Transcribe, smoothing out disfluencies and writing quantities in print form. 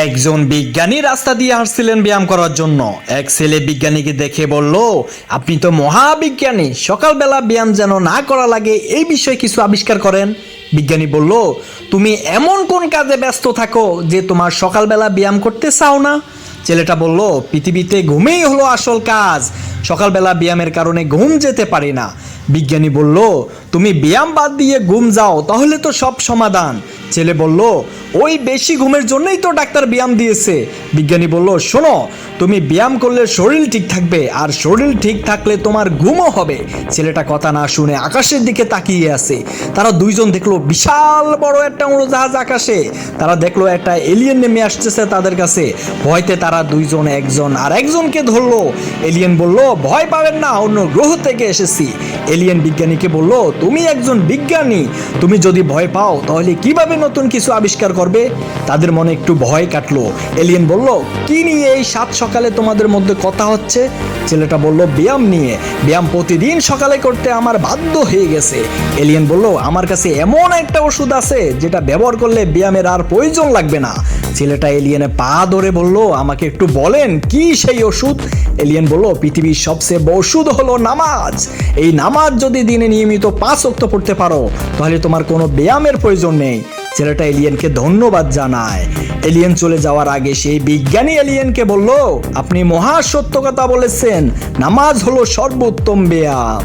একজন বিজ্ঞানী রাস্তা দিয়ে হাঁটছিলেন ব্যায়াম করার জন্য। এক ছেলে বিজ্ঞানীকে দেখে বলল, আপনি তো মহাবিজ্ঞানী, সকালবেলা ব্যায়াম যেন না করা লাগে এই বিষয়ে কিছু আবিষ্কার করেন। বিজ্ঞানী বলল, তুমি এমন কোন কাজে ব্যস্ত থাকো যে তোমার সকালবেলা ব্যায়াম করতে চাও না? ছেলেটা বলল, পৃথিবীতে ঘুমেই হলো আসল কাজ, সকালবেলা ব্যায়ামের কারণে ঘুম যেতে পারি না। বিজ্ঞানী বলল, তুমি ব্যায়াম বাদ দিয়ে ঘুম যাও, তাহলে তো সব সমাধান। ছেলে বলল, ওই বেশি ঘুমের জন্যই তো ডাক্তার ব্যায়াম দিয়েছে। বিজ্ঞানী বলল, শোনো, তুমি ব্যায়াম করলে শরীর ঠিক থাকবে, আর শরীর ঠিক থাকলে তোমার ঘুমও হবে। ছেলেটা কথা না শুনে আকাশের দিকে তাকিয়ে আছে। তারা দুইজন দেখলো বিশাল বড় একটা উড়োজাহাজ আকাশে। তারা দেখলো একটা এলিয়েন নেমে আসতেছে তাদের কাছে। ভয়তে তারা দুইজন একজন আর একজনকে ধরলো। এলিয়েন বলল, ভয় পাবেন না, অন্য গ্রহ থেকে এসেছি। এলিয়েন বিজ্ঞানীকে বলল, তুমি একজন বিজ্ঞানী, তুমি যদি ভয় পাও তাহলে কিভাবে নতুন কিছু আবিষ্কার করবে? তাদের মনে একটু ভয় কাটলো। এলিয়েন বলল, কি নিয়ে এই সাত সকালে তোমাদের মধ্যে কথা হচ্ছে? ছেলেটা বলল, ব্যায়াম নিয়ে। ব্যায়াম প্রতিদিন সকালে করতে আমার বাধ্য হয়ে গেছে। এলিয়েন বলল, আমার কাছে এমন একটা ওষুধ আছে যেটা ব্যবহার করলে ব্যায়ামের আর প্রয়োজন লাগবে না। ছেলেটা এলিয়েনের পা ধরে বলল, আমাকে একটু বলেন কি সেই ওষুধ? এলিয়েন বলল, পৃথিবীর সবচেয়ে বড় ওষুধ হলো নামাজ। এই নামাজ যদি দিনে নিয়মিত 5 ওয়াক্ত পড়তে পারো তাহলে তোমার কোনো ব্যায়ামের প্রয়োজন নেই। ছেলেটা এলিয়েনকে ধন্যবাদ জানায়। এলিয়েন চলে যাওয়ার আগে সেই বিজ্ঞানী এলিয়েনকে বলল, আপনি মহা সত্য কথা বলেছেন, নামাজ হলো সর্বোত্তম ব্যায়াম।